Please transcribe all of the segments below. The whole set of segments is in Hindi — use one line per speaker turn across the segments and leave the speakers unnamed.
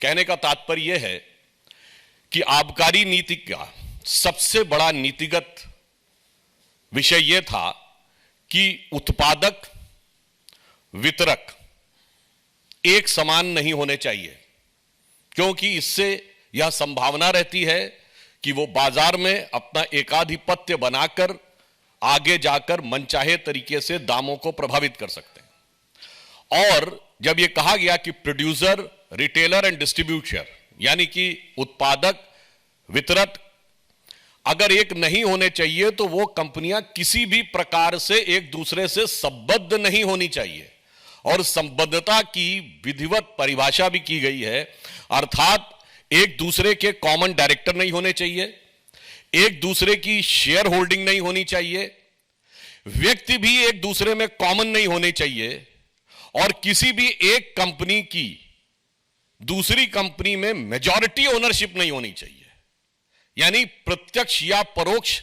कहने का तात्पर्य यह है कि आबकारी नीति का सबसे बड़ा नीतिगत विषय यह था कि उत्पादक वितरक एक समान नहीं होने चाहिए, क्योंकि इससे यह संभावना रहती है कि वो बाजार में अपना एकाधिपत्य बनाकर आगे जाकर मनचाहे तरीके से दामों को प्रभावित कर सकते हैं। और जब यह कहा गया कि प्रोड्यूसर, रिटेलर एंड डिस्ट्रीब्यूटर, यानी कि उत्पादक, वितरक अगर एक नहीं होने चाहिए तो वो कंपनियां किसी भी प्रकार से एक दूसरे से संबद्ध नहीं होनी चाहिए। और संबद्धता की विधिवत परिभाषा भी की गई है, अर्थात एक दूसरे के कॉमन डायरेक्टर नहीं होने चाहिए, एक दूसरे की शेयर होल्डिंग नहीं होनी चाहिए, व्यक्ति भी एक दूसरे में कॉमन नहीं होने चाहिए, और किसी भी एक कंपनी की दूसरी कंपनी में मेजॉरिटी ओनरशिप नहीं होनी चाहिए। यानी प्रत्यक्ष या परोक्ष,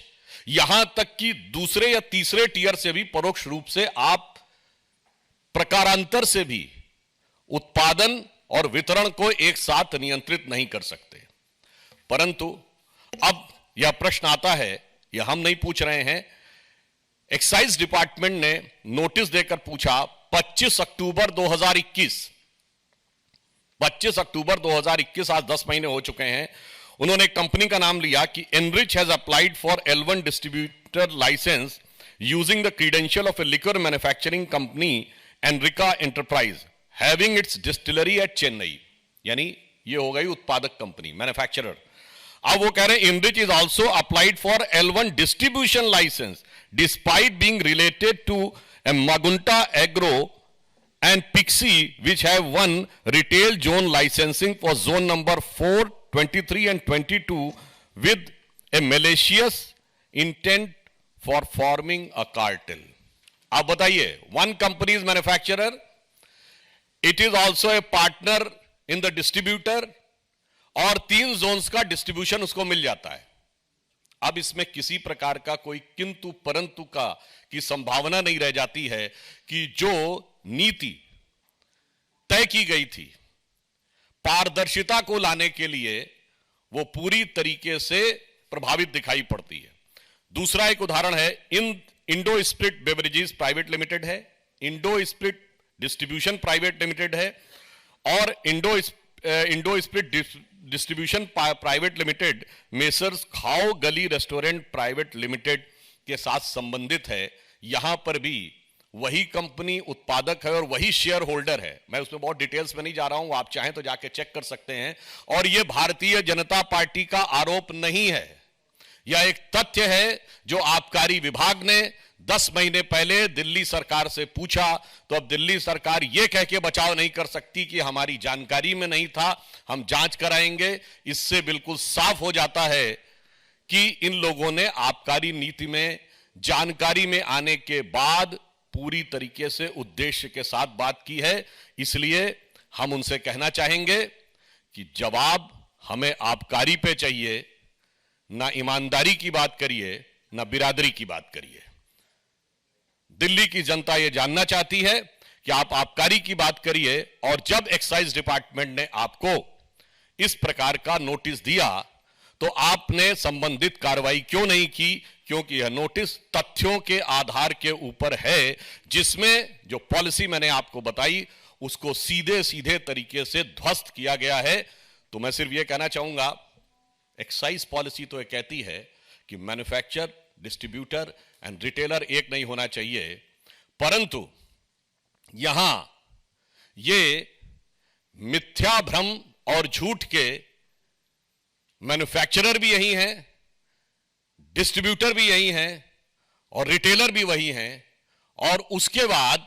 यहां तक कि दूसरे या तीसरे टियर से भी परोक्ष रूप से आप प्रकारांतर से भी उत्पादन और वितरण को एक साथ नियंत्रित नहीं कर सकते। परंतु अब यह प्रश्न आता है, यह हम नहीं पूछ रहे हैं, एक्साइज डिपार्टमेंट ने नोटिस देकर पूछा 25 अक्टूबर 2021, आज 10 महीने हो चुके हैं। उन्होंने कंपनी का नाम लिया कि Enrich has applied for L1 distributor licence using the credential of a liquor manufacturing company Enrica enterprise having its distillery at Chennai. यानी ये हो गई उत्पादक कंपनी, मैन्युफैक्चरर। अब वो कह रहे हैं Enrich is also applied for L1 distribution licence despite being related to Magunta Agro and Pixie, which have won retail zone licensing for zone number 4, 23 and 22 with a malicious intent for forming a cartel. आप बताइए, one company is manufacturer, it is also a partner in the distributor, और 3 zones का डिस्ट्रीब्यूशन उसको मिल जाता है। अब इसमें किसी प्रकार का कोई किंतु परंतु का की संभावना नहीं रह जाती है कि जो नीति तय की गई थी पारदर्शिता को लाने के लिए वो पूरी तरीके से प्रभावित दिखाई पड़ती है। दूसरा एक उदाहरण है, Indo spirit beverages private limited है, Indo spirit distribution private limited है, और Indo spirit distribution private limited messrs Khao Gali restaurant private limited के साथ संबंधित है। यहां पर भी वही कंपनी उत्पादक है और वही शेयर होल्डर है। मैं उसमें बहुत डिटेल्स में नहीं जा रहा हूं, आप चाहें तो जाके चेक कर सकते हैं। और यह भारतीय जनता पार्टी का आरोप नहीं है, यह एक तथ्य है जो आबकारी विभाग ने 10 महीने पहले दिल्ली सरकार से पूछा, तो अब दिल्ली सरकार यह कह के बचाव नहीं कर सकती कि हमारी जानकारी में नहीं था, हम जांच कराएंगे। इससे बिल्कुल साफ हो जाता है कि इन लोगों ने आबकारी नीति में जानकारी में आने के बाद पूरी तरीके से उद्देश्य के साथ बात की है। इसलिए हम उनसे कहना चाहेंगे कि जवाब हमें आबकारी पे चाहिए, ना ईमानदारी की बात करिए, ना बिरादरी की बात करिए। दिल्ली की जनता यह जानना चाहती है कि आप आबकारी की बात करिए, और जब एक्साइज डिपार्टमेंट ने आपको इस प्रकार का नोटिस दिया तो आपने संबंधित कार्रवाई क्यों नहीं की? क्योंकि यह नोटिस तथ्यों के आधार के ऊपर है, जिसमें जो पॉलिसी मैंने आपको बताई उसको सीधे सीधे तरीके से ध्वस्त किया गया है। तो मैं सिर्फ यह कहना चाहूंगा, एक्साइज पॉलिसी तो यह कहती है कि मैन्युफैक्चरर, डिस्ट्रीब्यूटर एंड रिटेलर एक नहीं होना चाहिए, परंतु यहां ये मिथ्या भ्रम और झूठ के मैन्युफैक्चरर भी यही हैं, डिस्ट्रीब्यूटर भी यही हैं, और रिटेलर भी वही हैं, और उसके बाद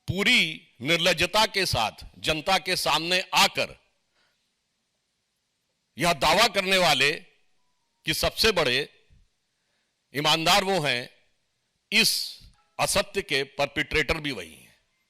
पूरी निर्लज्जता के साथ जनता के सामने आकर यह दावा करने वाले कि सबसे बड़े ईमानदार वो हैं, इस असत्य के परपिट्रेटर भी वही हैं।